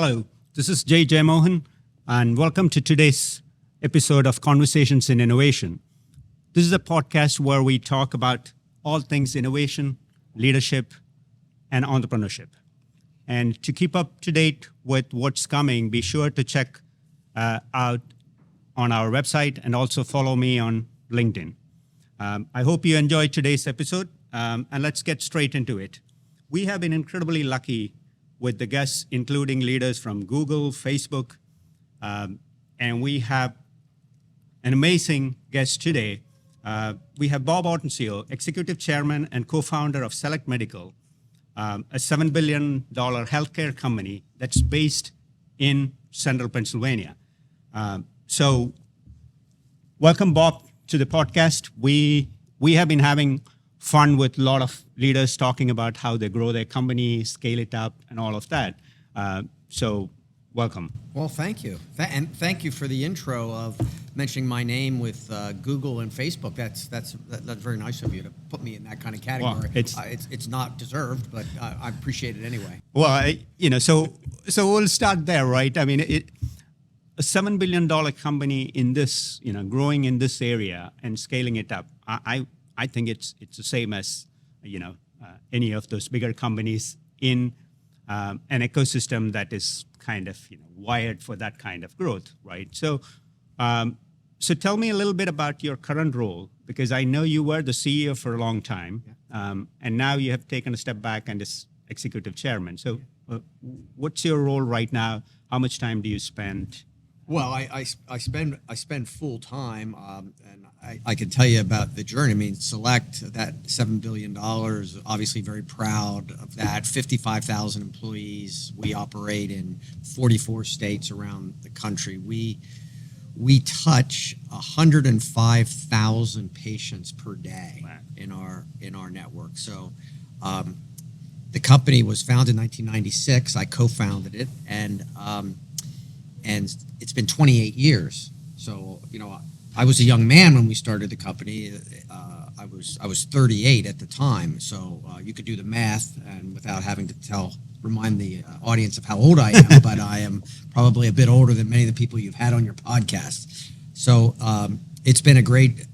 Hello, this is Jay Jayamohan, and welcome to today's episode of Conversations in Innovation. This is a podcast where we talk about all things innovation, leadership, and entrepreneurship. And to keep up to date with what's coming, be sure to check out on our website and also follow me on LinkedIn. I hope you enjoyed today's episode, and let's get straight into it. We have been incredibly lucky with the guests, including leaders from Google, Facebook, and we have an amazing guest today. We have Bob Ortenzio, Executive Chairman and Co-founder of Select Medical, a $7 billion healthcare company that's based in central Pennsylvania. So welcome, Bob, to the podcast. We have been having fun with a lot of leaders talking about how they grow their company, scale it up, and all of that. So welcome. Well, thank you. And thank you for the intro of mentioning my name with Google and Facebook. That's very nice of you to put me in that kind of category. Well, it's not deserved, but I appreciate it anyway. Well, so we'll start there, right? I mean, a $7 billion company in this, growing in this area and scaling it up. I think it's the same as, any of those bigger companies in an ecosystem that is kind of, wired for that kind of growth, right? So tell me a little bit about your current role, because I know you were the CEO for a long time, and now you have taken a step back and is executive chairman. So what's your role right now? How much time do you spend? Well, I spend full time, and I can tell you about the journey. I mean, Select, that $7 billion, obviously very proud of that. 55,000 employees. We operate in 44 states around the country. We touch 105,000 patients per day in our network. So the company was founded in 1996. I co-founded it, and it's been 28 years. So, I was a young man when we started the company. I was 38 at the time. So you could do the math, and without having to remind the audience of how old I am, but I am probably a bit older than many of the people you've had on your podcast. So it's been a great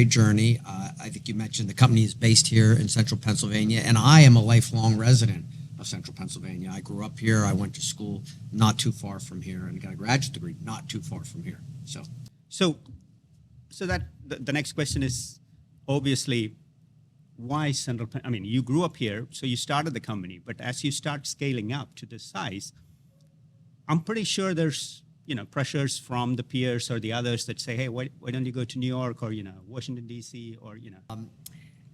journey. I think you mentioned the company is based here in central Pennsylvania, and I am a lifelong resident of central Pennsylvania. I grew up here. I went to school not too far from here and got a graduate degree not too far from here. So that the next question is obviously why central? I mean, you grew up here, so you started the company, but as you start scaling up to this size, I'm pretty sure there's pressures from the peers or the others that say, hey, why don't you go to New York or Washington D.C. or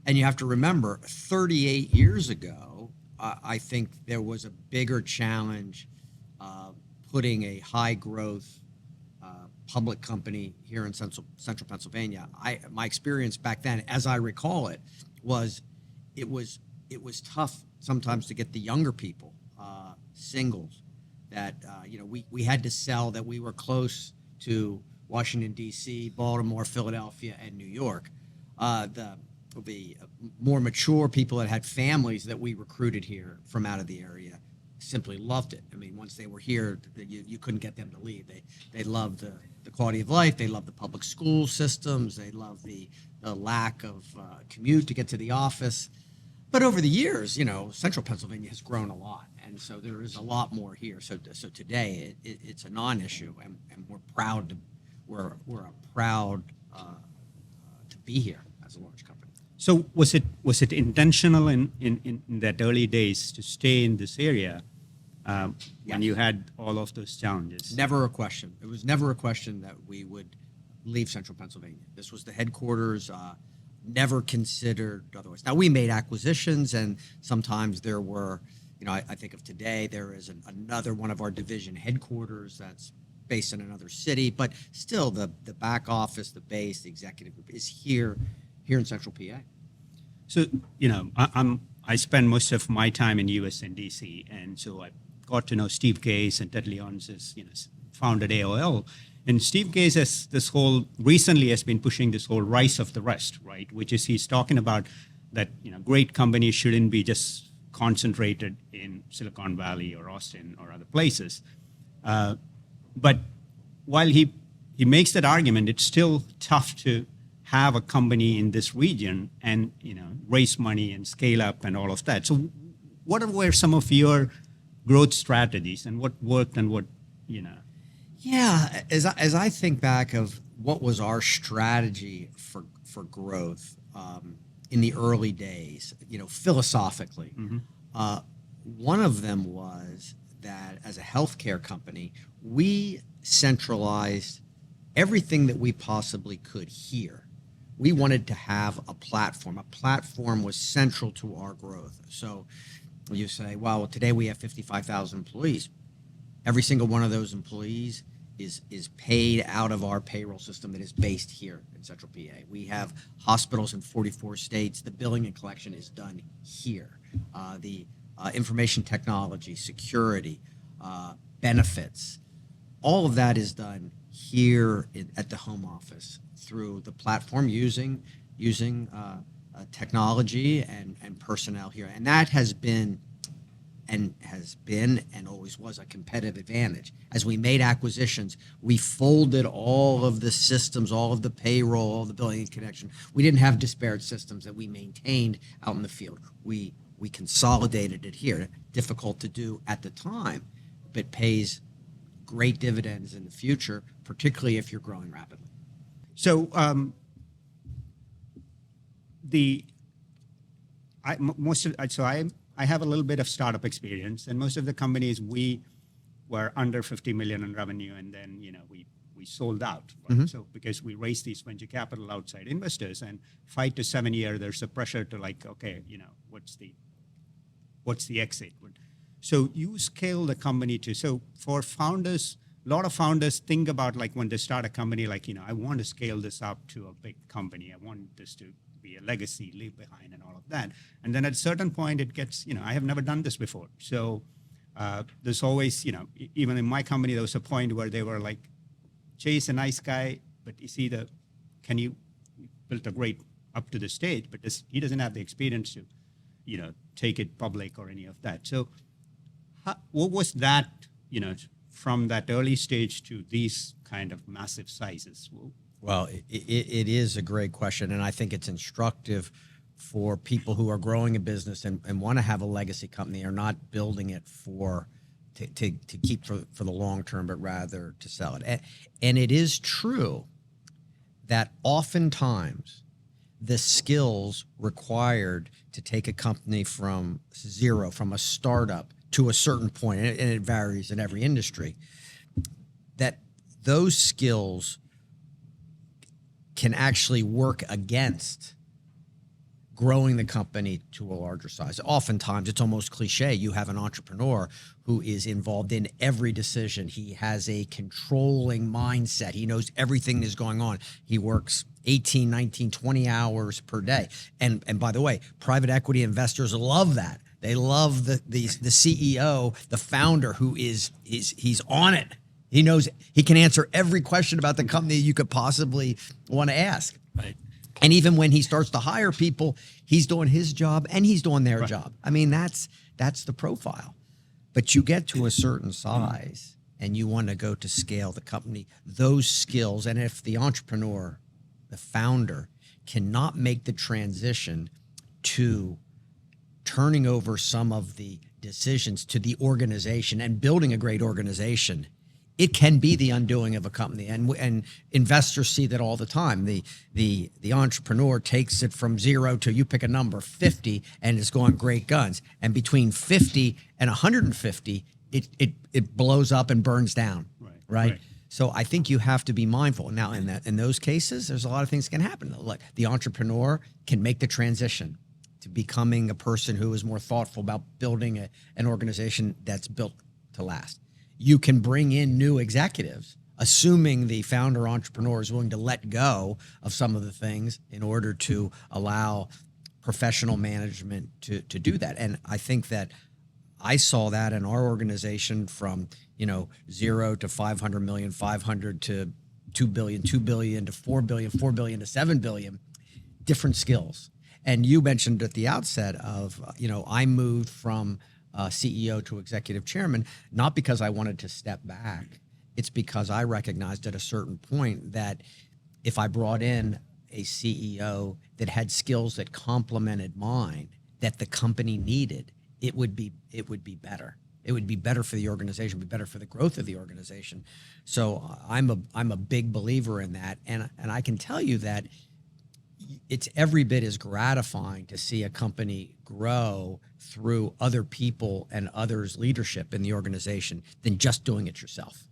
And you have to remember, 38 years ago, I think there was a bigger challenge putting a high growth public company here in central Pennsylvania. My experience back then, as I recall it, was tough sometimes to get the younger people, singles, that we had to sell that we were close to Washington D.C., Baltimore, Philadelphia, and New York. The more mature people that had families that we recruited here from out of the area simply loved it. I mean, once they were here, you couldn't get them to leave. They loved the quality of life. They loved the public school systems. They loved the lack of commute to get to the office. But over the years, central Pennsylvania has grown a lot, and so there is a lot more here. So today it's a non-issue, and we're proud to be here as a large company. So was it intentional in that early days to stay in this area when you had all of those challenges? Never a question. It was never a question that we would leave central Pennsylvania. This was the headquarters. Never considered otherwise. Now, we made acquisitions, and sometimes there were, I think of today, there is another one of our division headquarters that's based in another city, but still the back office, the base, the executive group is here in central PA. So, I spend most of my time in US and DC, and so I got to know Steve Case and Ted Leonsis, founded AOL. And Steve Case recently has been pushing this whole rise of the rest, right? Which is he's talking about that, great companies shouldn't be just concentrated in Silicon Valley or Austin or other places. But while he makes that argument, it's still tough to have a company in this region and raise money and scale up and all of that. So, what were some of your growth strategies, and what worked and what? Yeah, as I think back of what was our strategy for growth in the early days, philosophically, one of them was that as a healthcare company, we centralized everything that we possibly could here. We wanted to have a platform. A platform was central to our growth. So you say, well, today we have 55,000 employees. Every single one of those employees is paid out of our payroll system that is based here in Central PA. We have hospitals in 44 states. The billing and collection is done here. The information technology, security, benefits, all of that is done here at the home office through the platform using technology and personnel here. And that has been and always was a competitive advantage. As we made acquisitions, we folded all of the systems, all of the payroll, all the billing and connection. We didn't have disparate systems that we maintained out in the field. We consolidated it here. Difficult to do at the time, but pays great dividends in the future, particularly if you're growing rapidly. So I have a little bit of startup experience, and most of the companies we were under 50 million in revenue, and then we sold out. Right? Mm-hmm. So because we raised these venture capital outside investors, and 5 to 7 years, there's a pressure to what's the exit? So you scale the company to. So for founders, a lot of founders think about when they start a company, I want to scale this up to a big company. I want this to be a legacy, leave behind, and all of that. And then at a certain point, it gets, I have never done this before. So there's always, even in my company, there was a point where they were like, Jay's a nice guy, but you see built a great up to the stage, but he doesn't have the experience to, take it public or any of that. So what was that, from that early stage to these kind of massive sizes? Well, it is a great question, and I think it's instructive for people who are growing a business and want to have a legacy company, are not building it to keep for the long term, but rather to sell it. And it is true that oftentimes the skills required to take a company from zero, from a startup to a certain point, and it varies in every industry, that those skills can actually work against growing the company to a larger size. Oftentimes, it's almost cliche. You have an entrepreneur who is involved in every decision. He has a controlling mindset. He knows everything that is going on. He works 18, 19, 20 hours per day. And by the way, private equity investors love that. They love the CEO, the founder who he's on it. He knows he can answer every question about the company you could possibly want to ask. Right. And even when he starts to hire people, he's doing his job and he's doing their job. I mean, that's the profile. But you get to a certain size and you want to go to scale the company, those skills, and if the entrepreneur, the founder, cannot make the transition to turning over some of the decisions to the organization and building a great organization, it can be the undoing of a company, and investors see that all the time. The entrepreneur takes it from zero to, you pick a number, 50, and it's going great guns. And between 50 and 150, it blows up and burns down. Right. So I think you have to be mindful. Now, in those cases, there's a lot of things that can happen. Look, the entrepreneur can make the transition to becoming a person who is more thoughtful about building an organization that's built to last. You can bring in new executives, assuming the founder entrepreneur is willing to let go of some of the things in order to allow professional management to do that. And I think that I saw that in our organization from 0 to 500 million, 500 to 2 billion, 2 billion to 4 billion, 4 billion to 7 billion, different skills. And you mentioned at the outset of, I moved from CEO to executive chairman, not because I wanted to step back. It's because I recognized at a certain point that if I brought in a CEO that had skills that complemented mine, that the company needed, it would be better. It would be better for the organization, be better for the growth of the organization. So I'm a big believer in that, and I can tell you that it's every bit as gratifying to see a company grow through other people and others' leadership in the organization than just doing it yourself.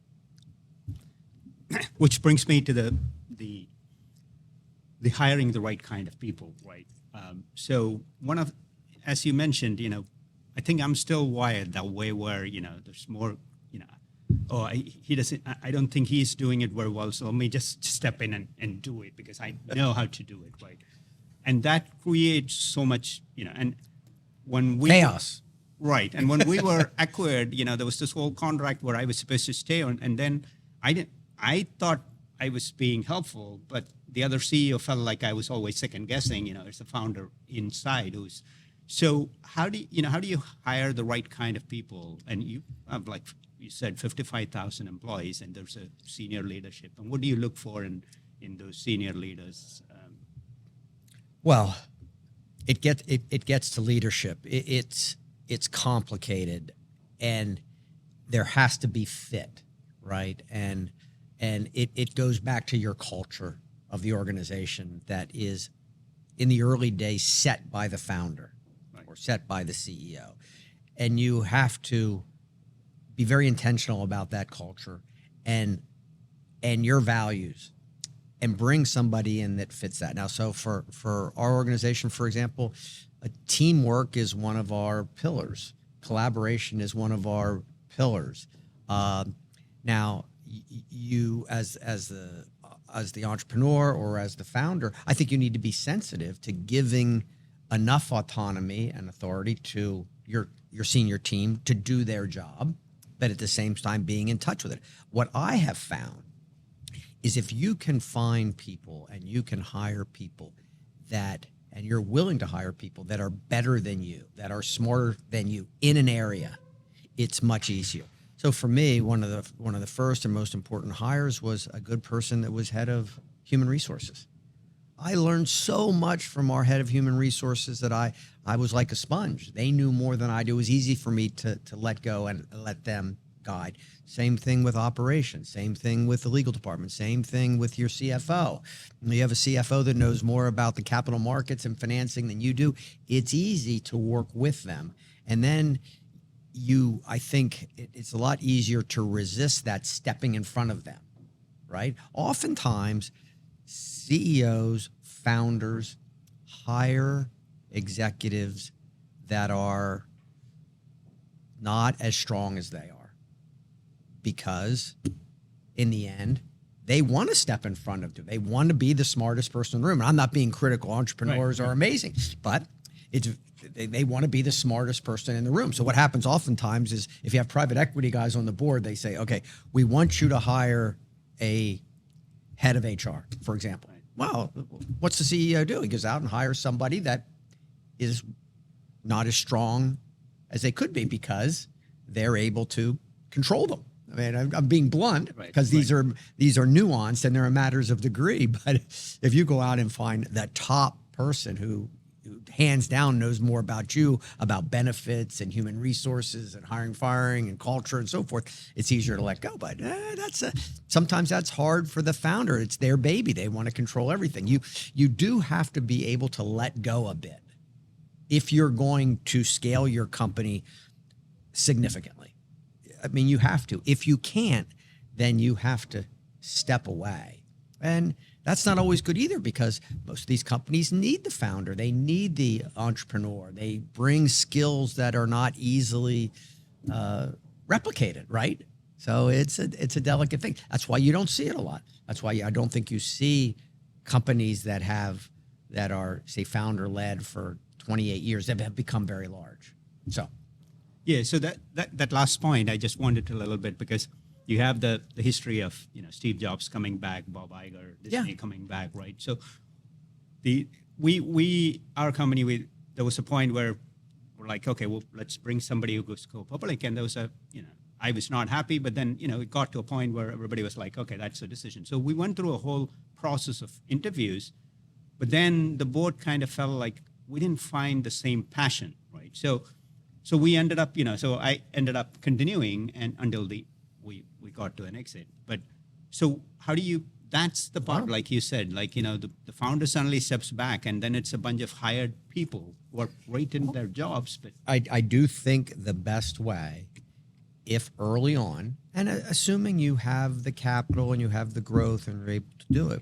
Which brings me to the hiring the right kind of people, right? So as you mentioned, I think I'm still wired that way where, there's more, he doesn't, I don't think he's doing it very well, so let me just step in and do it because I know how to do it, right? And that creates so much, and when we... Chaos. Right, and when we were acquired, there was this whole contract where I was supposed to stay on, and then I thought I was being helpful, but the other CEO felt like I was always second guessing, as the founder inside who's... So how do you hire the right kind of people? And you have, like you said, 55,000 employees, and there's a senior leadership. And what do you look for in those senior leaders? Well, it gets to leadership. It's complicated, and there has to be fit, right? And it goes back to your culture of the organization that is in the early days set by the founder. Or set by the CEO. And you have to be very intentional about that culture and your values and bring somebody in that fits that. Now, so for our organization, for example, teamwork is one of our pillars. Collaboration is one of our pillars. Now, you as the entrepreneur or as the founder, I think you need to be sensitive to giving enough autonomy and authority to your senior team to do their job, but at the same time being in touch with it. What I have found is if you can find people and you can hire people and you're willing to hire people that are better than you, that are smarter than you in an area, it's much easier. So for me, one of the first and most important hires was a good person that was head of human resources. I learned so much from our head of human resources that I was like a sponge. They knew more than I do. It was easy for me to let go and let them guide. Same thing with operations. Same thing with the legal department. Same thing with your CFO. You have a CFO that knows more about the capital markets and financing than you do. It's easy to work with them. And then I think it's a lot easier to resist that stepping in front of them, right? Oftentimes, CEOs, founders hire executives that are not as strong as they are because in the end, they want to step in front of them. They want to be the smartest person in the room. And I'm not being critical. Entrepreneurs are amazing, but they want to be the smartest person in the room. So what happens oftentimes is if you have private equity guys on the board, they say, okay, we want you to hire a head of HR, for example. Well, what's the CEO do? He goes out and hires somebody that is not as strong as they could be because they're able to control them. I mean, I'm being blunt because these are nuanced and they're matters of degree. But if you go out and find that top person who hands down knows more about you, about benefits and human resources and hiring, firing and culture and so forth, it's easier to let go. But sometimes that's hard for the founder. It's their baby. They want to control everything. You do have to be able to let go a bit if you're going to scale your company significantly. I mean, you have to. If you can't, then you have to step away. And that's not always good either because most of these companies need the founder. They need the entrepreneur. They bring skills that are not easily replicated, right? So it's a delicate thing. That's why you don't see it a lot. That's why I don't think you see companies that are, say, founder-led for 28 years that have become very large. So, yeah. So that last point, I just wanted to a little bit because you have the history of Steve Jobs coming back, Bob Iger, Disney coming back, right? So our company, there was a point where we're like, okay, well, let's bring somebody who goes go public, and there was I was not happy, but then it got to a point where everybody was like, okay, that's a decision. So we went through a whole process of interviews, but then the board kind of felt like we didn't find the same passion, right? So we ended up, so I ended up continuing and until we got to an exit. But so how do you? That's the part, like you said, like the founder suddenly steps back, and then it's a bunch of hired people who are great in their jobs. But I do think the best way, if early on, and assuming you have the capital and you have the growth and you're able to do it,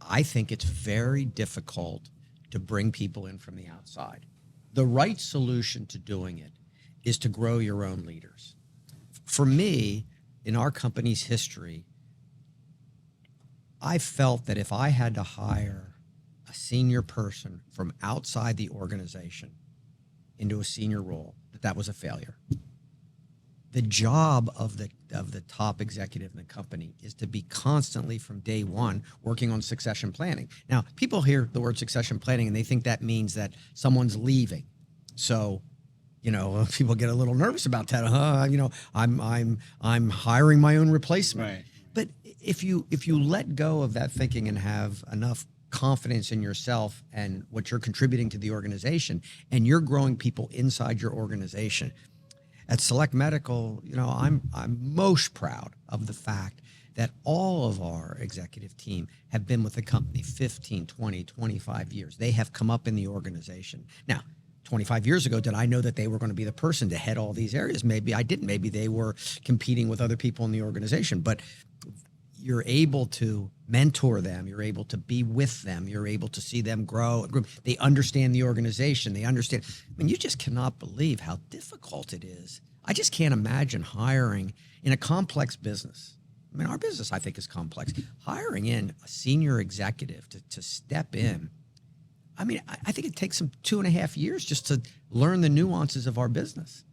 I think it's very difficult to bring people in from the outside. The right solution to doing it is to grow your own leaders. For me, in our company's history, I felt that if I had to hire a senior person from outside the organization into a senior role, that was a failure. The job of the top executive in the company is to be constantly from day one working on succession planning. Now, people hear the word succession planning and they think that means that someone's leaving. So, people get a little nervous about that. I'm hiring my own replacement. right. But if you let go of that thinking and have enough confidence in yourself and what you're contributing to the organization, and you're growing people inside your organization, at Select Medical, I'm most proud of the fact that all of our executive team have been with the company 15, 20, 25 years. They have come up in the organization. Now, 25 years ago, did I know that they were going to be the person to head all these areas? Maybe I didn't. Maybe they were competing with other people in the organization. But you're able to mentor them. You're able to be with them. You're able to see them grow. They understand the organization. They understand. I mean, you just cannot believe how difficult it is. I just can't imagine hiring in a complex business. I mean, our business, I think, is complex. Hiring in a senior executive to step in. I mean, I think it takes them 2.5 years just to learn the nuances of our business.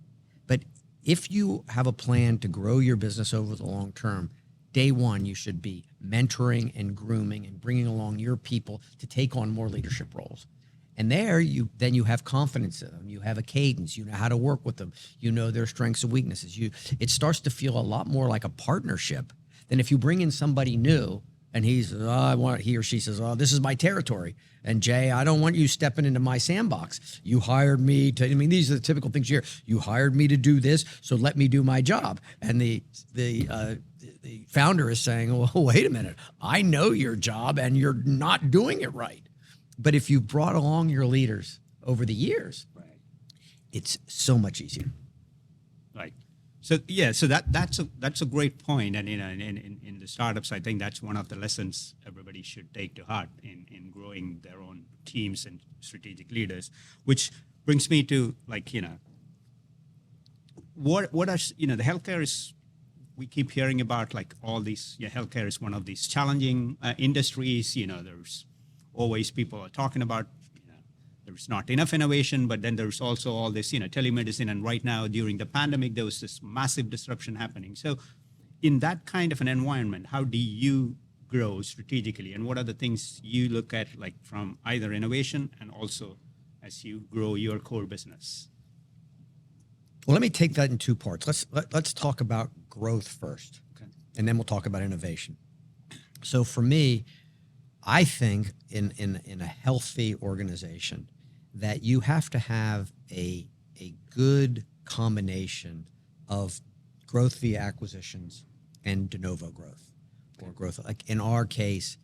But if you have a plan to grow your business over the long term, day one, you should be mentoring and grooming and bringing along your people to take on more leadership roles. And there, you have confidence in them. You have a cadence. You know how to work with them. You know their strengths and weaknesses. It starts to feel a lot more like a partnership than if you bring in somebody new and he or she says, "Oh, this is my territory." And Jay, I don't want you stepping into my sandbox. You hired me to. I mean, these are the typical things you hear. You hired me to do this, so let me do my job. And the founder is saying, "Well, wait a minute. I know your job, and you're not doing it right." But if you brought along your leaders over the years, Right. it's so much easier. Right. So that's a great point. And in the startups, I think that's one of the lessons everybody should take to heart in growing their own teams and strategic leaders. Which brings me to what are the healthcare is. We keep hearing about all these. Healthcare is one of these challenging industries. There's always people are talking about there's not enough innovation, but then there's also all this telemedicine, and right now during the pandemic there was this massive disruption happening. So in that kind of an environment, how do you grow strategically, and what are the things you look at from either innovation and also as you grow your core business? Well, let me take that in two parts. Let's talk about growth first, Okay. and then we'll talk about innovation. So for me, I think in a healthy organization that you have to have a good combination of growth via acquisitions and de novo growth, or growth, like in our case,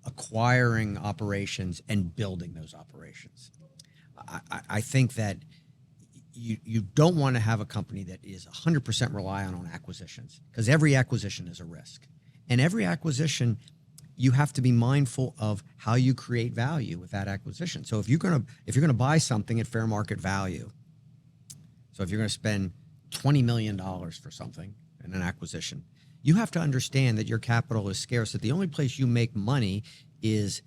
acquiring operations and building those operations. I think that you don't want to have a company that is 100% reliant on acquisitions, because every acquisition is a risk. And every acquisition, you have to be mindful of how you create value with that acquisition. So if you're gonna buy something at fair market value, so if you're gonna spend $20 million for something in an acquisition, you have to understand that your capital is scarce, that the only place you make money is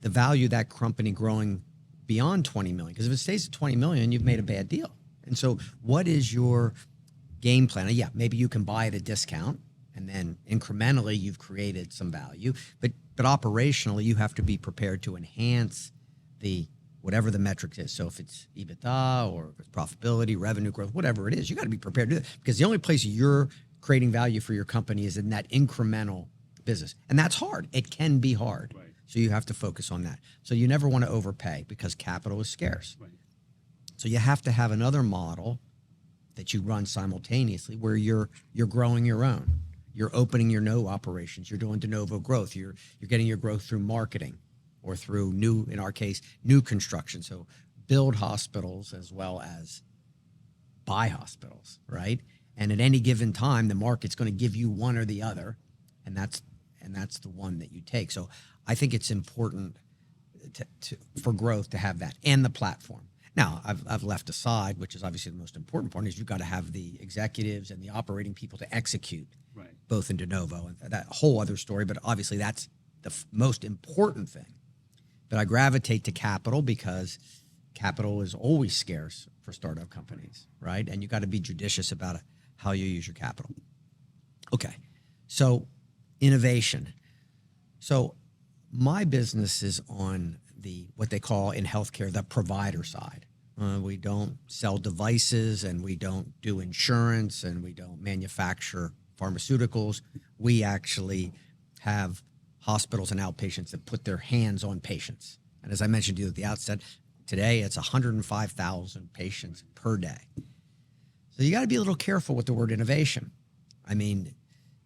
the value of that company growing beyond 20 million. Because if it stays at 20 million, you've made a bad deal. And so what is your game plan? Yeah, maybe you can buy at a discount, and then incrementally you've created some value. But operationally, you have to be prepared to enhance the whatever the metric is. So if it's EBITDA or if it's profitability, revenue growth, whatever it is, you got to be prepared to do that, because the only place you're creating value for your company is in that incremental business. And that's hard. It can be hard. Right. So you have to focus on that. So you never want to overpay because capital is scarce. Right. So you have to have another model that you run simultaneously where you're growing your own. You're opening your no operations. You're doing de novo growth. You're getting your growth through marketing or through new, in our case, new construction. So build hospitals as well as buy hospitals, right? And at any given time, the market's going to give you one or the other, and that's the one that you take. So I think it's important for growth to have that and the platform. Now, I've left aside, which is obviously the most important part, is you've got to have the executives and the operating people to execute, Right. both in de novo, and that whole other story. But obviously, that's the most important thing. But I gravitate to capital because capital is always scarce for startup companies, right? And you got to be judicious about how you use your capital. Okay, so innovation. So my business is on the what they call in healthcare the provider side. We don't sell devices, and we don't do insurance, and we don't manufacture pharmaceuticals. We actually have hospitals and outpatients that put their hands on patients. And as I mentioned to you at the outset, today it's 105,000 patients per day. So you got to be a little careful with the word innovation. I mean,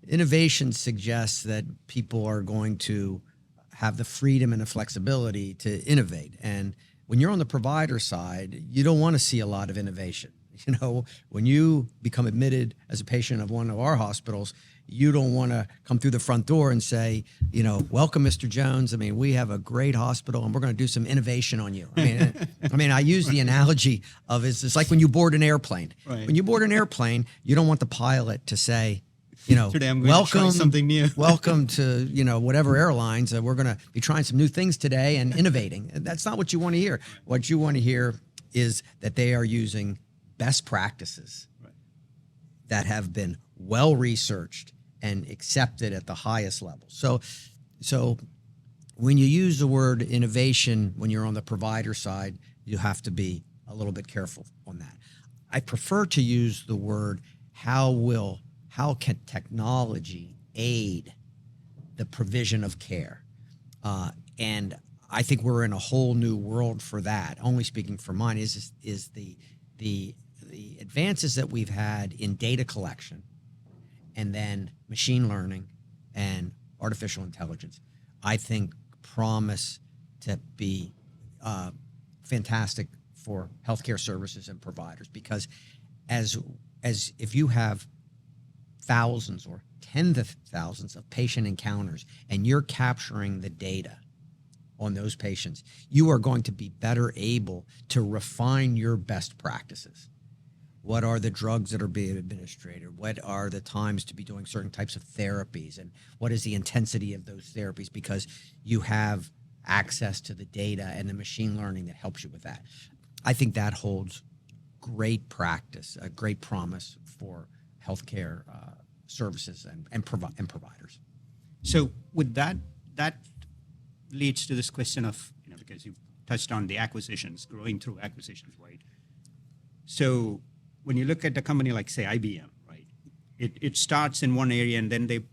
innovation suggests that people are going to have the freedom and the flexibility to innovate. And when you're on the provider side, you don't want to see a lot of innovation. You know, when you become admitted as a patient of one of our hospitals, you don't want to come through the front door and say, you know, welcome, Mr. Jones. I mean, we have a great hospital and we're going to do some innovation on you. I mean, I use the analogy of it's like when you board an airplane. Right. When you board an airplane, you don't want the pilot to say, you know, Today I'm going to try something new. welcome to, you know, whatever airlines. We're going to be trying some new things today and innovating. And that's not what you want to hear. What you want to hear is that they are using best practices that have been well researched and accepted at the highest level. So when you use the word innovation, when you're on the provider side, you have to be a little bit careful on that. I prefer to use the word how can technology aid the provision of care? And I think we're in a whole new world for that. Only speaking for mine is the advances that we've had in data collection and then machine learning and artificial intelligence, I think promise to be fantastic for healthcare services and providers, because as if you have thousands or tens of thousands of patient encounters and you're capturing the data on those patients, you are going to be better able to refine your best practices. What are the drugs that are being administered? What are the times to be doing certain types of therapies? And what is the intensity of those therapies? Because you have access to the data and the machine learning that helps you with that. I think that holds great practice, a great promise for healthcare services and providers. So with that leads to this question of, you know, because you've touched on the acquisitions, growing through acquisitions, right? So when you look at a company like, say, IBM, right, it starts in one area and then they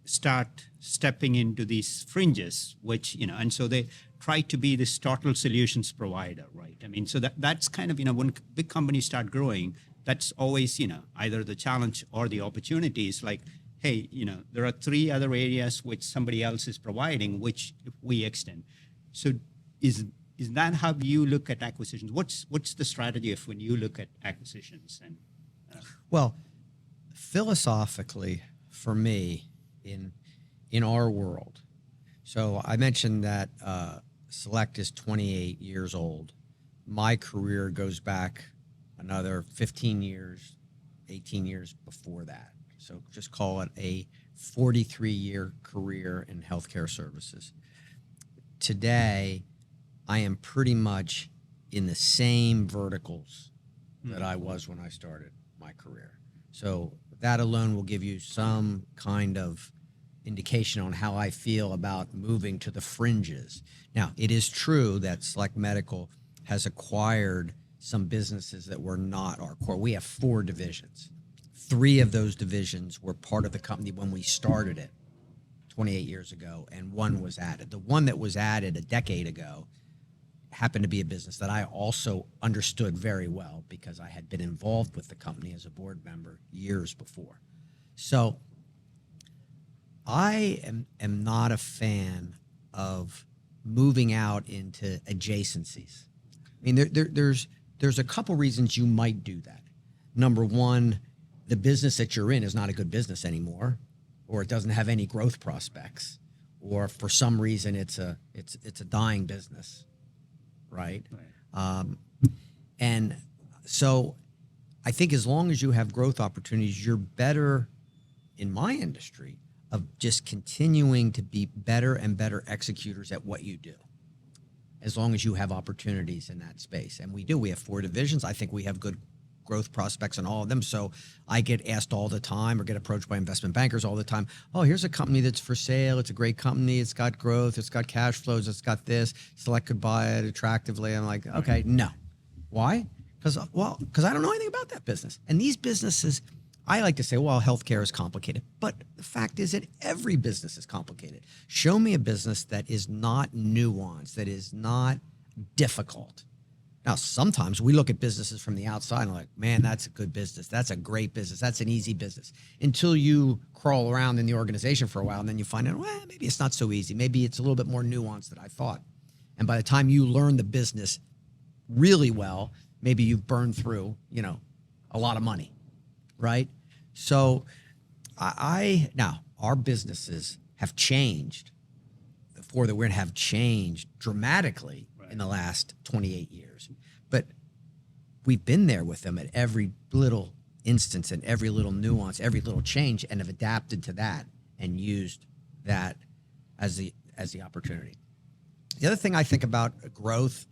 start stepping into these fringes, which, you know, and so they try to be this total solutions provider, right? I mean, so that's kind of, you know, when big companies start growing, that's always, you know, either the challenge or the opportunities. Like, hey, you know, there are 3 other areas which somebody else is providing, which if we extend. So is that how you look at acquisitions? What's the strategy of when you look at acquisitions? And Well, philosophically, for me, in our world, so I mentioned that Select is 28 years old. My career goes back another 15 years, 18 years before that. So just call it a 43-year career in healthcare services. Today, I am pretty much in the same verticals that I was when I started my career. So that alone will give you some kind of, indication on how I feel about moving to the fringes. Now, it is true that Select Medical has acquired some businesses that were not our core. We have 4 divisions. 3 of those divisions were part of the company when we started it 28 years ago, and 1 was added. The one that was added a decade ago happened to be a business that I also understood very well because I had been involved with the company as a board member years before. So I am not a fan of moving out into adjacencies. I mean, there's a couple reasons you might do that. Number one, the business that you're in is not a good business anymore, or it doesn't have any growth prospects, or for some reason it's a dying business, right? And so I think as long as you have growth opportunities, you're better in my industry of just continuing to be better and better executors at what you do, as long as you have opportunities in that space. And we do. We have 4 divisions. I think we have good growth prospects in all of them. So I get asked all the time or get approached by investment bankers all the time, oh, here's a company that's for sale. It's a great company. It's got growth. It's got cash flows. It's got this. Select could buy it attractively. I'm like, okay, no. Why? Because I don't know anything about that business. And these businesses, I like to say, well, healthcare is complicated. But the fact is that every business is complicated. Show me a business that is not nuanced, that is not difficult. Now, sometimes we look at businesses from the outside and we're like, man, that's a good business. That's a great business. That's an easy business. Until you crawl around in the organization for a while, and then you find out, well, maybe it's not so easy. Maybe it's a little bit more nuanced than I thought. And by the time you learn the business really well, maybe you've burned through, a lot of money, right? So now our businesses have changed. The 4 that we're going to have changed dramatically in the last 28 years. But we've been there with them at every little instance and every little nuance, every little change, and have adapted to that and used that as the opportunity. The other thing I think about growth,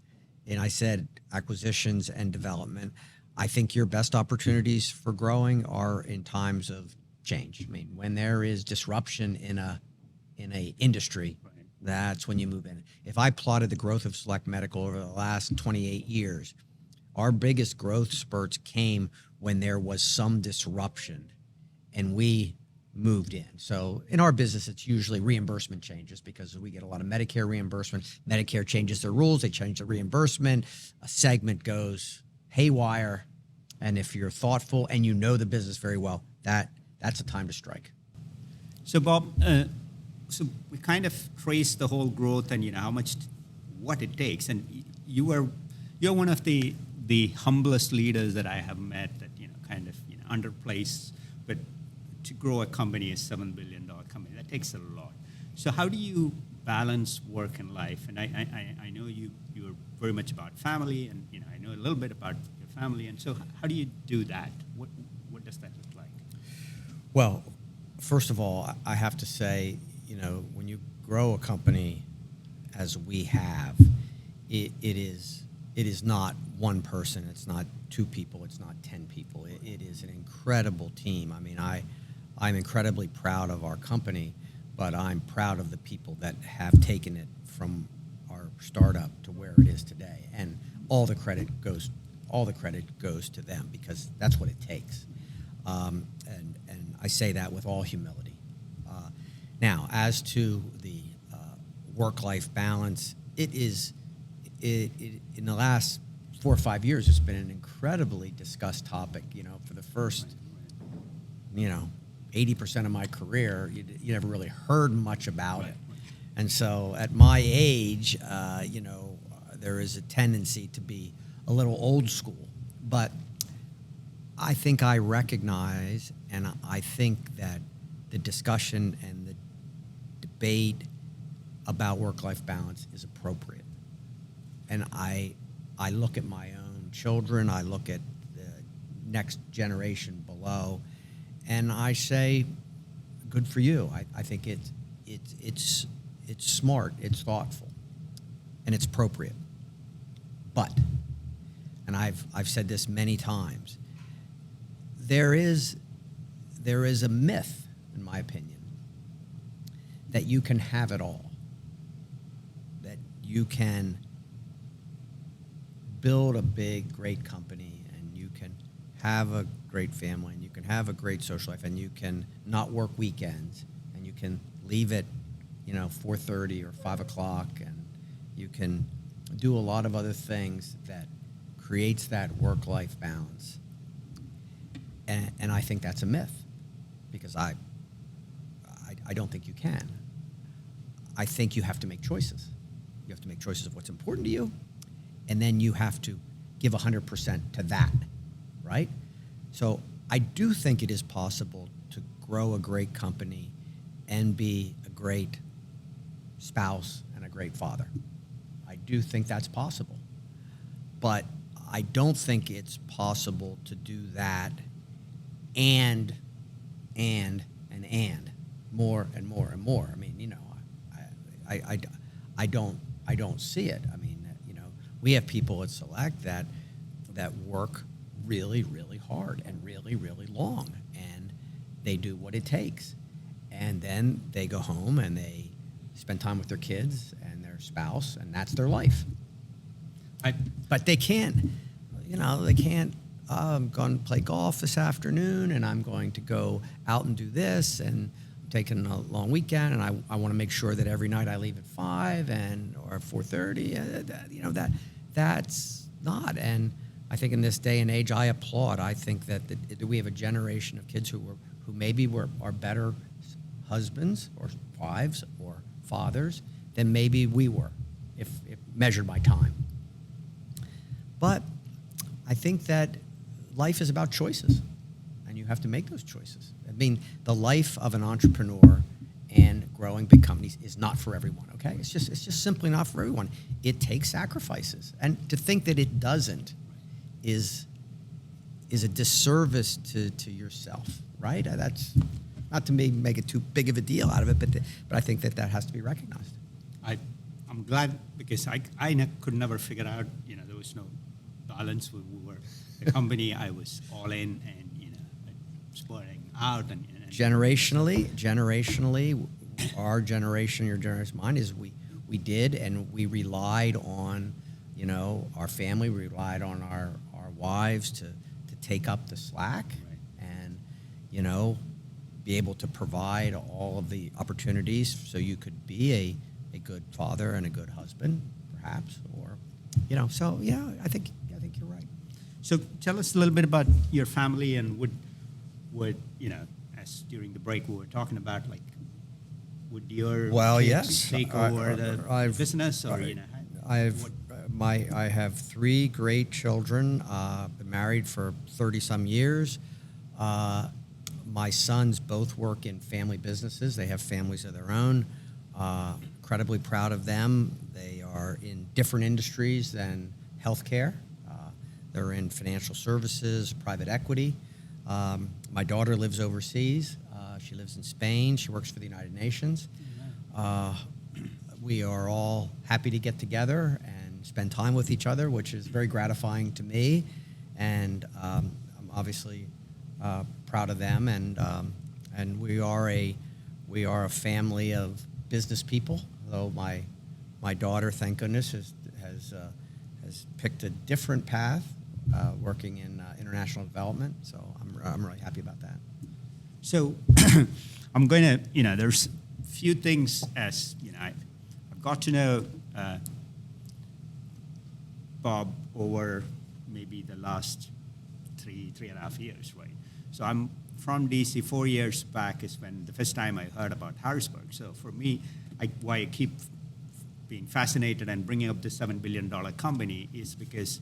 and I said acquisitions and development, I think your best opportunities for growing are in times of change. I mean, when there is disruption in a industry, that's when you move in. If I plotted the growth of Select Medical over the last 28 years, our biggest growth spurts came when there was some disruption and we moved in. So in our business, it's usually reimbursement changes because we get a lot of Medicare reimbursement. Medicare changes their rules. They change the reimbursement. A segment goes haywire. And if you're thoughtful and you know the business very well, that's a time to strike. So Bob, so we kind of traced the whole growth and what it takes, and you're one of the humblest leaders that I have met. That underplaced, but to grow a company, a $7 billion company, that takes a lot. So how do you balance work and life? And I know you're very much about family, and I know a little bit about your family. And so how do you do that? What does that look like? Well, first of all, I have to say, when you grow a company as we have, it is not one person. It's not 2 people. It's not 10 people. It is an incredible team. I mean, I'm incredibly proud of our company, but I'm proud of the people that have taken it from our startup to where it is today. And all the credit goes to them because that's what it takes. And I say that with all humility. Now, as to the work-life balance, it in the last 4 or 5 years, it's been an incredibly discussed topic. For the first, 80% of my career, you never really heard much about it. And so at my age, there is a tendency to be a little old school. But I think I recognize, and I think that the discussion and the debate about work-life balance is appropriate. And I look at my own children, I look at the next generation below, and I say, good for you. I think it's smart, it's thoughtful, and it's appropriate. But, and I've said this many times, there is a myth, in my opinion, that you can have it all, that you can build a big, great company, and you can have a great family, and you can have a great social life, and you can not work weekends, and you can leave at 4:30 or 5 o'clock, and you can do a lot of other things that creates that work-life balance. And I think that's a myth, because I don't think you can. I think you have to make choices. You have to make choices of what's important to you, and then you have to give 100% to that, right? So I do think it is possible to grow a great company and be a great spouse and a great father. I do think that's possible. But I don't think it's possible to do that and more and more and more. I mean, I don't see it. I mean, we have people at Select that work really, really hard and really, really long, and they do what it takes, and then they go home and they spend time with their kids and their spouse, and that's their life. But they can't, they can't. I'm going to play golf this afternoon, and I'm going to go out and do this, and I'm taking a long weekend, and I want to make sure that every night I leave at 5 or 4:30. That's not. And I think in this day and age, I applaud. I think that we have a generation of kids who maybe are better husbands or wives or fathers than maybe we were, if measured by time. But I think that life is about choices, and you have to make those choices. I mean, the life of an entrepreneur and growing big companies is not for everyone, okay? It's just simply not for everyone. It takes sacrifices. And to think that it doesn't is a disservice to yourself, right? That's not to make it too big of a deal out of it, but I think that has to be recognized. I'm glad, because I could never figure out, there was no balance. We were a company, I was all in, and splitting out. And generationally, our generation, your generation, mine, is we did, and we relied on, our family, we relied on our wives to take up the slack, right, and, be able to provide all of the opportunities so you could be a good father and a good husband, perhaps, or, so, yeah, I think you're right. So tell us a little bit about your family, and would as during the break we were talking about, like, would your kids take over the business, or I have 3 great children. Been married for 30-some years. My sons both work in family businesses. They have families of their own. Incredibly proud of them. They are in different industries than healthcare. They're in financial services, private equity. My daughter lives overseas. She lives in Spain. She works for the United Nations. We are all happy to get together and spend time with each other, which is very gratifying to me. And I'm obviously proud of them. And we are a family of business people. Though my daughter, thank goodness, has picked a different path, working in international development. So I'm really happy about that. So I'm going to, there's a few things, as I've got to know Bob over maybe the last three and a half years, right? So I'm from DC. 4 years back is when the first time I heard about Harrisburg. So for me, why I keep being fascinated and bringing up the $7 billion company is because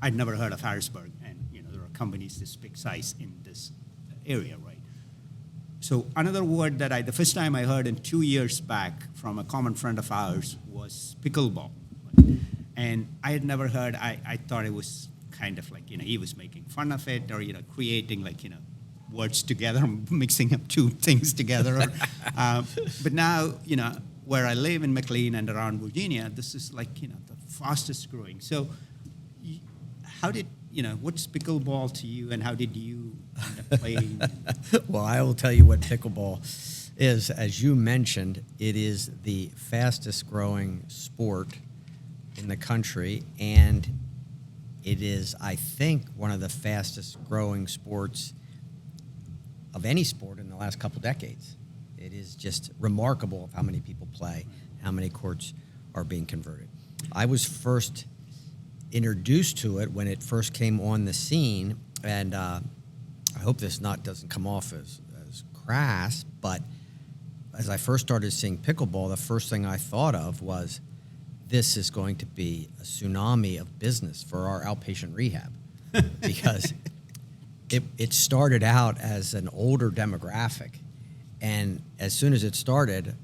I'd never heard of Harrisburg, and there are companies this big size in this area, right? So another word that the first time I heard in 2 years back from a common friend of ours was pickleball, right? And I had never heard. I thought it was kind of like he was making fun of it, or creating words together, mixing up two things together. But now where I live in McLean and around Virginia, this is the fastest growing. So how did what's pickleball to you, and how did you end up playing? Well, I will tell you what pickleball is, as you mentioned, it is the fastest growing sport in the country, and it is, I think, one of the fastest growing sports of any sport in the last couple decades. It is just remarkable of how many people play, how many courts are being converted. I was first introduced to it when it first came on the scene, and I hope this doesn't come off as crass, but as I first started seeing pickleball, the first thing I thought of was, this is going to be a tsunami of business for our outpatient rehab, because it started out as an older demographic, and as soon as it started,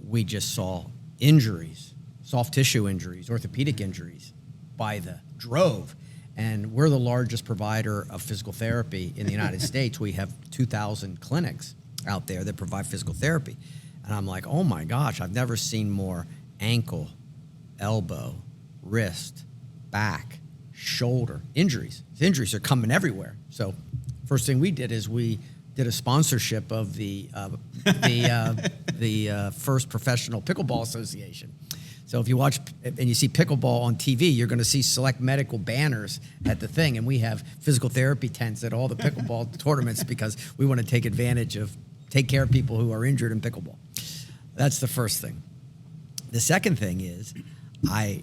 we just saw injuries, soft tissue injuries, orthopedic injuries by the drove. And we're the largest provider of physical therapy in the United States. We have 2,000 clinics out there that provide physical therapy. And I'm like, oh my gosh, I've never seen more ankle, elbow, wrist, back, shoulder injuries. These injuries are coming everywhere. So first thing we did is we did a sponsorship of the first professional pickleball association. So if you watch and you see pickleball on TV, you're going to see select medical banners at the thing, and we have physical therapy tents at all the pickleball tournaments because we want to take care of people who are injured in pickleball. That's the first thing. The second thing is I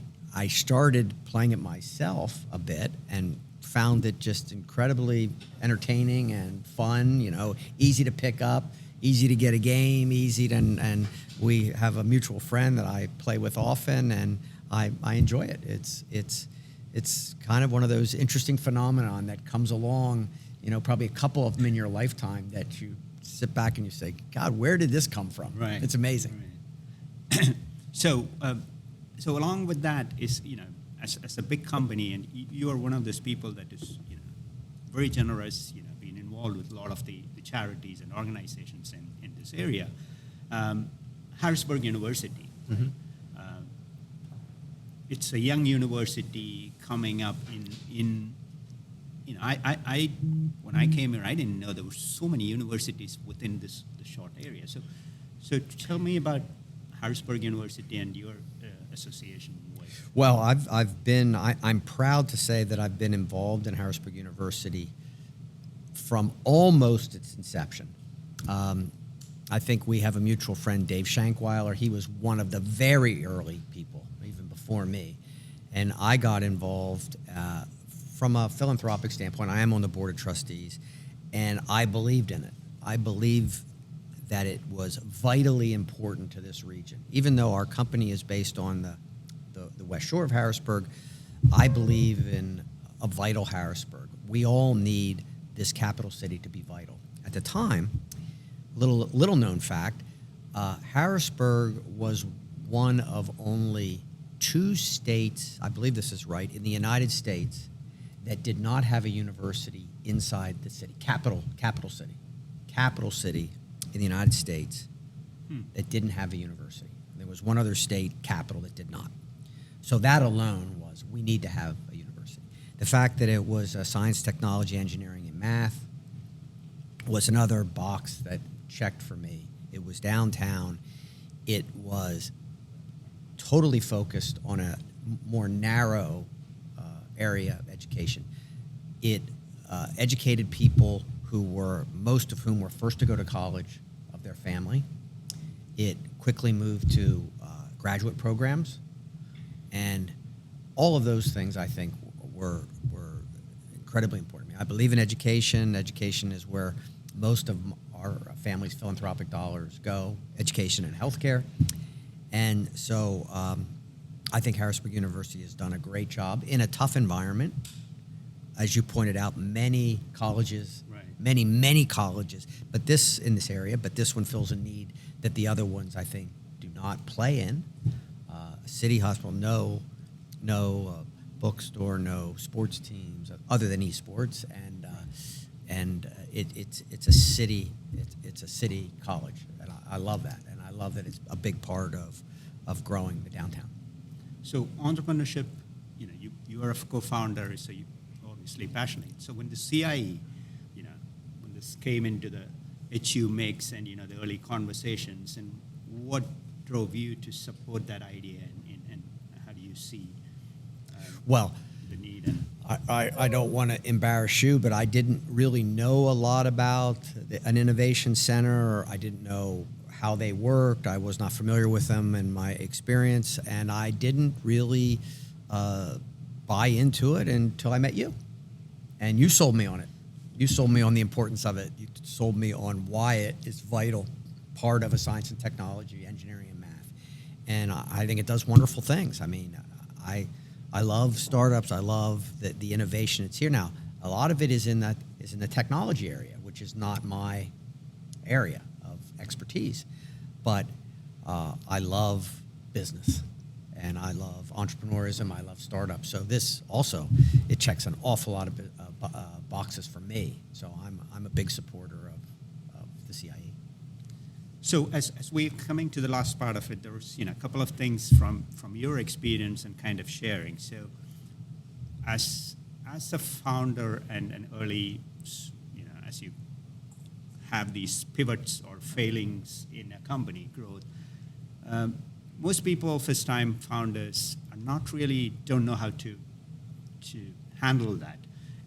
started playing it myself a bit and found it just incredibly entertaining and fun, easy to pick up, easy to get a game, and we have a mutual friend that I play with often, and I enjoy it. It's kind of one of those interesting phenomenon that comes along, probably a couple of them in your lifetime that you sit back and you say, God, where did this come from? Right. It's amazing. Right. So along with that is, as a big company, and you are one of those people that is, very generous, being involved with a lot of the charities and organizations in this area. Harrisburg University. Mm-hmm. It's a young university coming up in I when I came here, I didn't know there were so many universities within this short area. So tell me about Harrisburg University and your association with. Well, I'm proud to say that I've been involved in Harrisburg University from almost its inception. I think we have a mutual friend, Dave Shankweiler. He was one of the very early people, even before me. And I got involved from a philanthropic standpoint. I am on the board of trustees, and I believed in it. I believe that it was vitally important to this region. Even though our company is based on the West Shore of Harrisburg, I believe in a vital Harrisburg. We all need this capital city to be vital. At the time, little known fact, Harrisburg was one of only 2 states, I believe this is right, in the United States that did not have a university inside the city, capital city in the United States that didn't have a university. There was one other state capital that did not. So that alone was, we need to have a university. The fact that it was science, technology, engineering, and math was another box that checked for me. It was downtown. It was totally focused on a more narrow area of education. It educated people most of whom were first to go to college of their family. It quickly moved to graduate programs, and all of those things I think were incredibly important. I believe in education. Education is where most of our family's philanthropic dollars go, education and healthcare. And so I think Harrisburg University has done a great job in a tough environment. As you pointed out, many colleges, Right. many colleges, but this one fills a need that the other ones, I think, do not play in. City hospital, no bookstore, no sports teams other than esports, and it's a city college, and I love that, and I love that it's a big part of growing the downtown. So entrepreneurship, you are a co-founder, so you're obviously passionate. So when the CIE, when this came into the HU makes and the early conversations, and what drove you to support that idea, and how do you see Well, the need? And I don't want to embarrass you, but I didn't really know a lot about an innovation center, or I didn't know how they worked. I was not familiar with them in my experience, and I didn't really buy into it until I met you. And you sold me on it. You sold me on the importance of it. You sold me on why it is vital part of a science and technology, engineering and math. And I think it does wonderful things. I mean, I love startups. I love the innovation that's here now. A lot of it is in the technology area, which is not my area of expertise. But I love business, and I love entrepreneurism. I love startups. So this also, it checks an awful lot of boxes for me. So I'm a big supporter of the CIE. so as we're coming to the last part of it, there was a couple of things from your experience and kind of sharing. So as a founder and an early, as you have these pivots or failings in a company growth, most people, first-time founders, don't know how to handle that.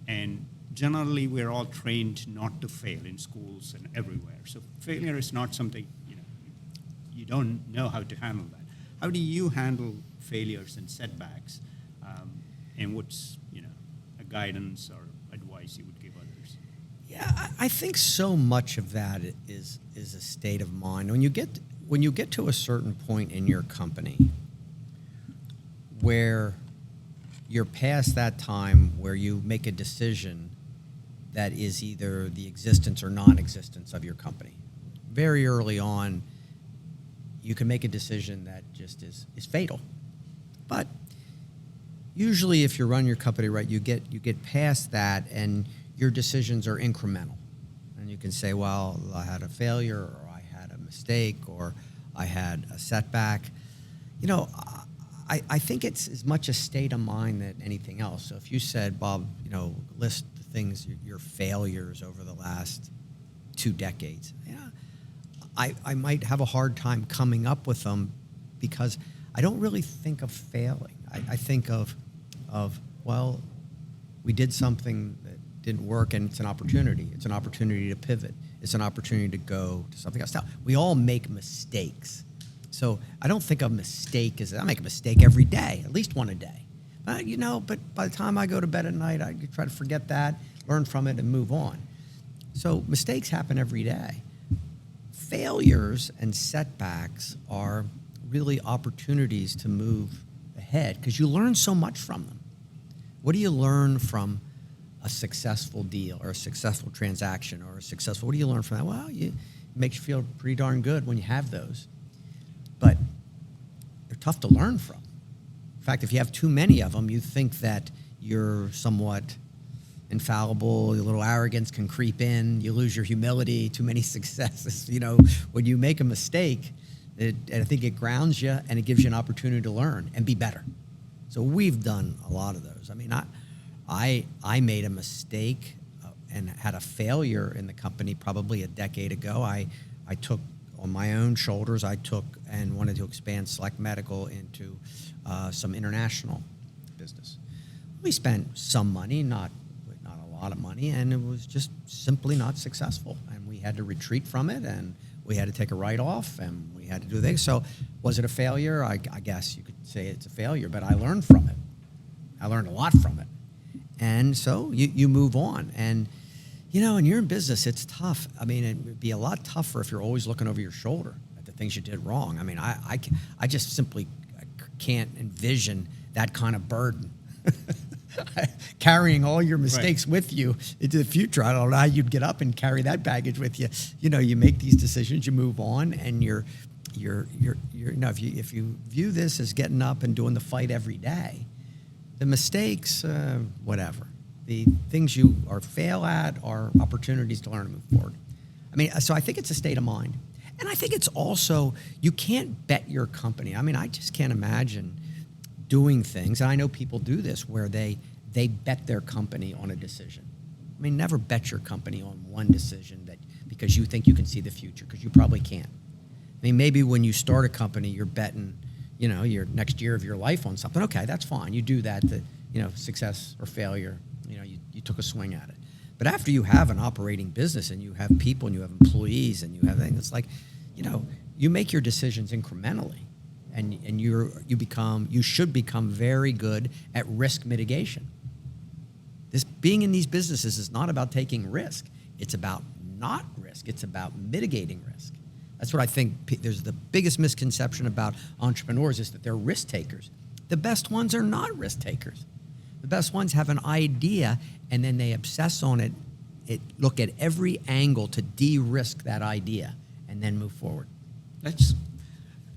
And generally, we're all trained not to fail in schools and everywhere. So failure is not something, you don't know how to handle that. How do you handle failures and setbacks? And what's, a guidance or advice you would give others? Yeah, I think so much of that is a state of mind. When you get to a certain point in your company where you're past that time where you make a decision that is either the existence or non-existence of your company. Very early on, you can make a decision that just is fatal. But usually if you run your company right, you get past that and your decisions are incremental. And you can say, well, I had a failure, or I had a mistake, or I had a setback. I think it's as much a state of mind than anything else. So if you said, Bob, list the things, your failures over the last 2 decades, I might have a hard time coming up with them, because I don't really think of failing. I think of well, we did something that didn't work, and it's an opportunity. It's an opportunity to pivot. It's an opportunity to go to something else. Now, we all make mistakes. So I don't think of mistake as, I make a mistake every day, at least one a day. But by the time I go to bed at night, I try to forget that, learn from it, and move on. So mistakes happen every day. Failures and setbacks are really opportunities to move ahead, because you learn so much from them. What do you learn from a successful deal or a successful transaction or what do you learn from that? Well, it makes you feel pretty darn good when you have those. But they're tough to learn from. In fact, if you have too many of them, you think that you're somewhat infallible, your little arrogance can creep in, you lose your humility, too many successes. When you make a mistake, I think it grounds you, and it gives you an opportunity to learn and be better. So we've done a lot of those. I mean, I made a mistake and had a failure in the company probably a decade ago. I took on my own shoulders, and wanted to expand Select Medical into some international business. We spent some money, not a lot of money, and it was just simply not successful. And we had to retreat from it, and we had to take a write-off, and we had to do things. So was it a failure? I guess you could say it's a failure, but I learned from it. I learned a lot from it. And so you move on. And, when you're in business, it's tough. I mean, it would be a lot tougher if you're always looking over your shoulder at the things you did wrong. I mean, I just simply can't envision that kind of burden. Carrying all your mistakes with you into the future. I don't know how you'd get up and carry that baggage with you. You make these decisions, you move on, and if you view this as getting up and doing the fight every day, the mistakes, whatever. The things you fail at are opportunities to learn and move forward. I mean, so I think it's a state of mind. And I think it's also, you can't bet your company. I mean, I just can't imagine doing things, and I know people do this, where they bet their company on a decision. I mean, never bet your company on one decision because you think you can see the future, because you probably can't. I mean, maybe when you start a company, you're betting, your next year of your life on something. Okay, that's fine. You do that, success or failure, you took a swing at it. But after you have an operating business and you have people and you have employees and you have things, it's like, you make your decisions incrementally, and you should become very good at risk mitigation. Being in these businesses is not about taking risk. It's about not risk. It's about mitigating risk. That's what I think. There's the biggest misconception about entrepreneurs is that they're risk takers. The best ones are not risk takers. The best ones have an idea and then they obsess on it, look at every angle to de-risk that idea and then move forward. That's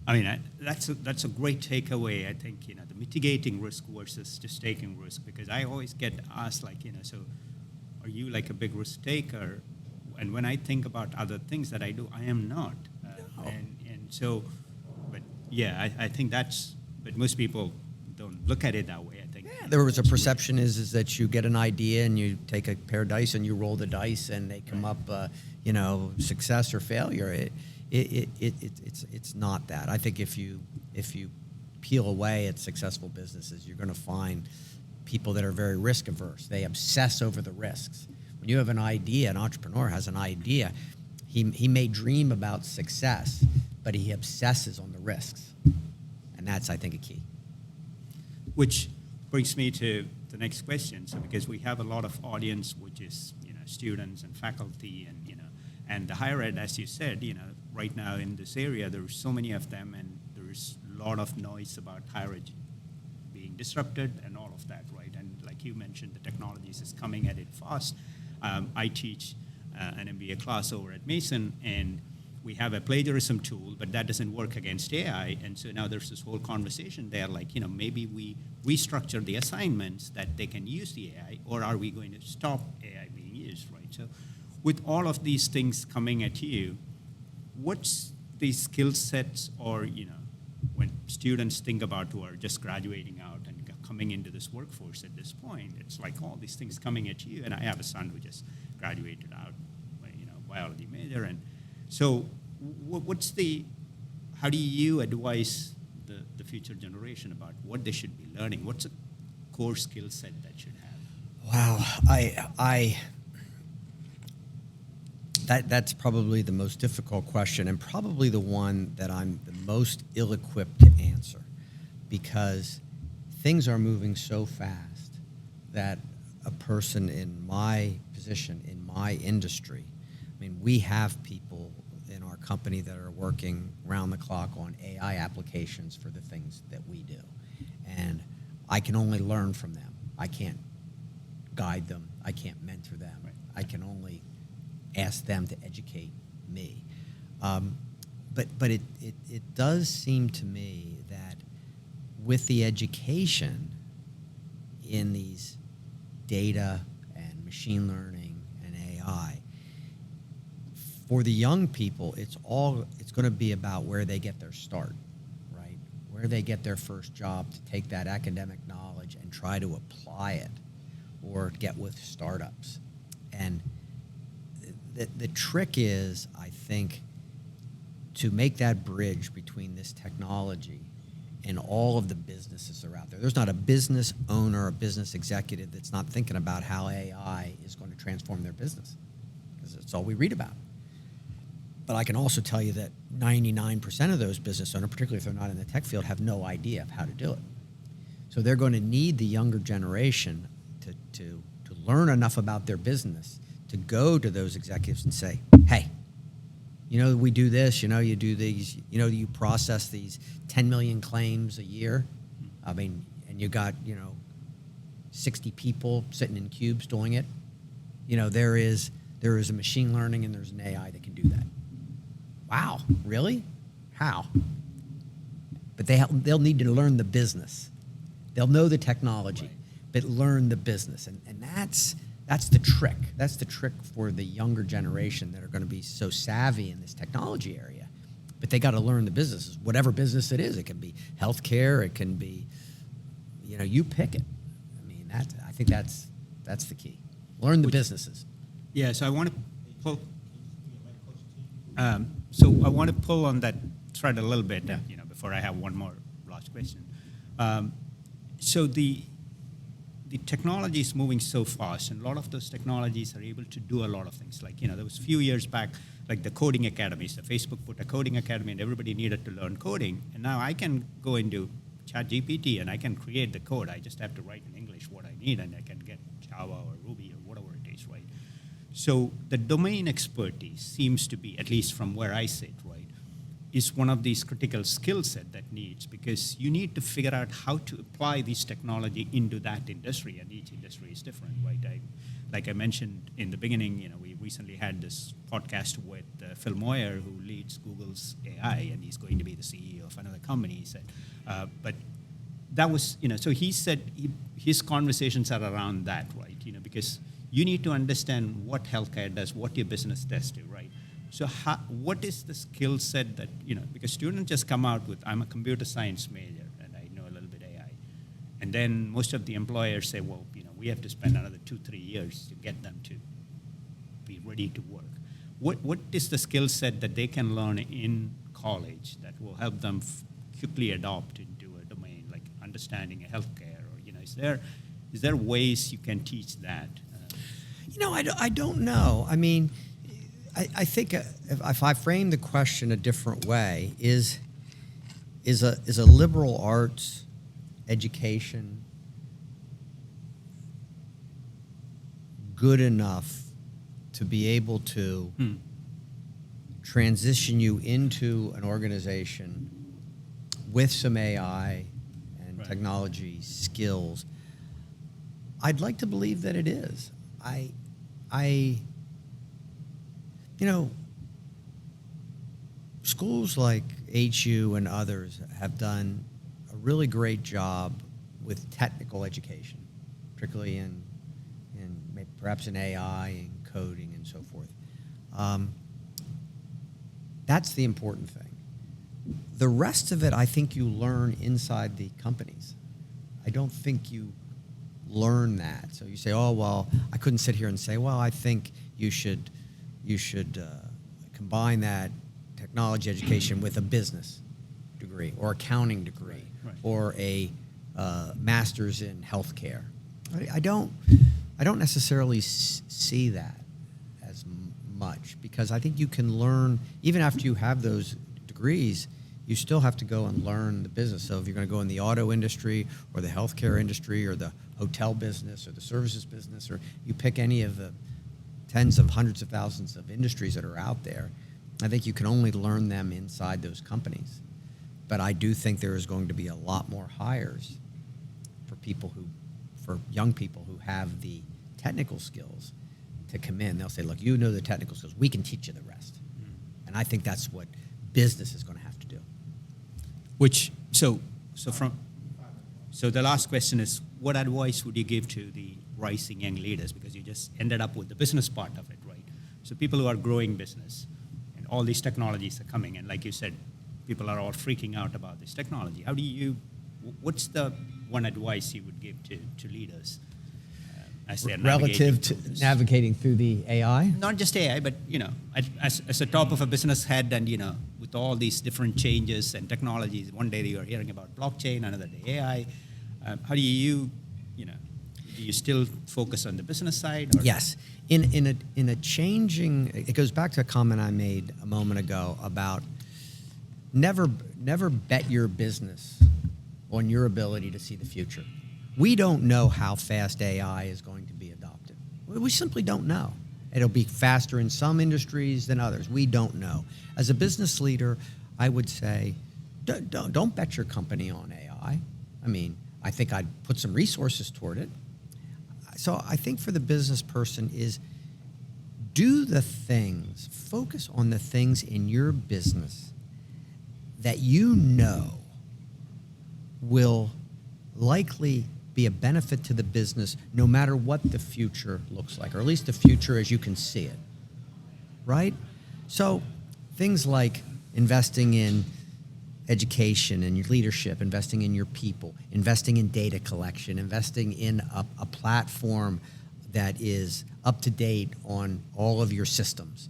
a great takeaway. I think, the mitigating risk versus just taking risk, because I always get asked, like, so are you like a big risk taker? And when I think about other things that I do, I am not. No. And so, but yeah, I think but most people don't look at it that way, I think. Yeah, there was a perception is that you get an idea and you take a pair of dice and you roll the dice and they come up, success or failure. It's not that. I think if you peel away at successful businesses, you're going to find people that are very risk averse. They obsess over the risks. When you have an idea, an entrepreneur has an idea, he may dream about success, but he obsesses on the risks. And that's, I think, a key. Which brings me to the next question. So because we have a lot of audience, which is, students and faculty and the higher ed, as you said, right now in this area, there's so many of them, and there's a lot of noise about higher ed being disrupted and all of that, right? And like you mentioned, the technologies is coming at it fast. I teach an MBA class over at Mason, and we have a plagiarism tool, but that doesn't work against AI. And so now there's this whole conversation there, like, maybe we restructure the assignments that they can use the AI, or are we going to stop AI being used, right? So with all of these things coming at you, what's the skill sets, or, when students think about who are just graduating out and coming into this workforce at this point, it's like all these things coming at you. And I have a son who just graduated out, biology major. And so how do you advise the future generation about what they should be learning? What's a core skill set that should have? Wow, that's probably the most difficult question, and probably the one that I'm the most ill-equipped to answer, because things are moving so fast that a person in my position, in my industry, we have people in our company that are working round the clock on AI applications for the things that we do. And I can only learn from them. I can't guide them. I can't mentor them. Right. I can only ask them to educate me. But it does seem to me that with the education in these data and machine learning and AI, for the young people, it's going to be about where they get their start, right? Where they get their first job to take that academic knowledge and try to apply it, or get with startups. And the trick is, I think, to make that bridge between this technology and all of the businesses that are out there. There's not a business owner or business executive that's not thinking about how AI is going to transform their business, because it's all we read about. But I can also tell you that 99% of those business owners, particularly if they're not in the tech field, have no idea of how to do it. So they're going to need the younger generation to learn enough about their business to go to those executives and say, hey, we do this, you do these, you process these 10 million claims a year. And you got, 60 people sitting in cubes doing it. There is a machine learning and there's an AI that can do that. Wow, really? How? But they'll need to learn the business. They'll know the technology, but learn the business. And that's the trick. That's the trick for the younger generation that are going to be so savvy in this technology area. But they got to learn the businesses, whatever business it is. It can be healthcare. It can be, you pick it. I think that's the key. Learn the businesses. Yeah, so I want to pull. So I want to pull on that thread a little bit, before I have one more last question. So the technology is moving so fast, and a lot of those technologies are able to do a lot of things. Like, there was a few years back, like the coding academies. So Facebook put a coding academy, and everybody needed to learn coding. And now I can go into ChatGPT, and I can create the code. I just have to write in English what I need, and I can get Java or Ruby or whatever it is, right? So the domain expertise seems to be, at least from where I sit, right, is one of these critical skill set that needs, because you need to figure out how to apply this technology into that industry, and each industry is different, right? Like I mentioned in the beginning, we recently had this podcast with Phil Moyer, who leads Google's AI, and he's going to be the CEO of another company, he said. But that was, so he said his conversations are around that, right? Because you need to understand what healthcare does, what your business does do, right? So what is the skill set that, because students just come out with, I'm a computer science major and I know a little bit AI. And then most of the employers say, well, we have to spend another 2-3 years to get them to be ready to work. What is the skill set that they can learn in college that will help them quickly adopt into a domain, like understanding healthcare? Or, is there ways you can teach that? I don't know. I mean, I think if I frame the question a different way, is a liberal arts education good enough to be able to transition you into an organization with some AI and technology skills? I'd like to believe that it is. Schools like HU and others have done a really great job with technical education, particularly in perhaps in AI and coding and so forth. That's the important thing. The rest of it, I think you learn inside the companies. I don't think you learn that. So you say, oh, well, I couldn't sit here and say, well, I think you should combine that technology education with a business degree or accounting degree or a master's in healthcare. I don't necessarily see that as much, because I think you can learn, even after you have those degrees, you still have to go and learn the business. So if you're going to go in the auto industry or the healthcare industry or the hotel business or the services business, or you pick any of the tens of hundreds of thousands of industries that are out there, I think you can only learn them inside those companies. But I do think there is going to be a lot more hires for young people who have the technical skills to come in. They'll say, look, you know the technical skills, we can teach you the rest. And I think that's what business is going to have to do. So the last question is, what advice would you give to the rising young leaders? Because you just ended up with the business part of it, right? So people who are growing business, and all these technologies are coming, and like you said, people are all freaking out about this technology. What's the one advice you would give to leaders as they're relative to navigating through the AI? Not just AI, but as a top of a business head, and with all these different changes and technologies, one day you're hearing about blockchain, another day AI. How do you do you still focus on the business side? Or? Yes, in a changing. It goes back to a comment I made a moment ago about never bet your business on your ability to see the future. We don't know how fast AI is going to be adopted. We simply don't know. It'll be faster in some industries than others. We don't know. As a business leader, I would say, don't bet your company on AI. I mean, I think I'd put some resources toward it. So I think for the business person is do the things, focus on the things in your business that you know will likely be a benefit to the business no matter what the future looks like, or at least the future as you can see it, right? So things like investing in education and your leadership, investing in your people, investing in data collection, investing in a platform that is up to date on all of your systems.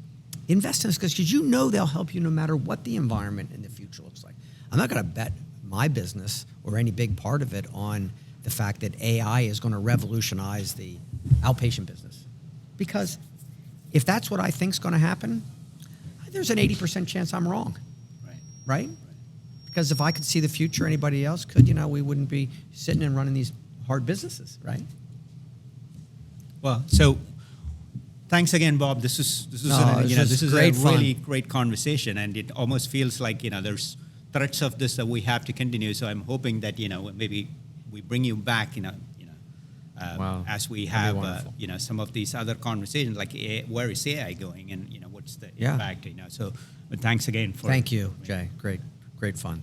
invest in this because you know they'll help you no matter what the environment in the future looks like. I'm not going to bet my business or any big part of it on the fact that AI is going to revolutionize the outpatient business. Because if that's what I think is going to happen, there's an 80% chance I'm wrong. Right? Because if I could see the future, anybody else could, we wouldn't be sitting and running these hard businesses, right? Well, so thanks again, Bob. This is great a fun. really great conversation, and it almost feels like there's threads of this that we have to continue. So I'm hoping that maybe we bring you back, Wow. as we That'd have be some of these other conversations, like where is AI going, and what's the Yeah. impact. So, but thanks again for. Thank you, Jay. Great fun.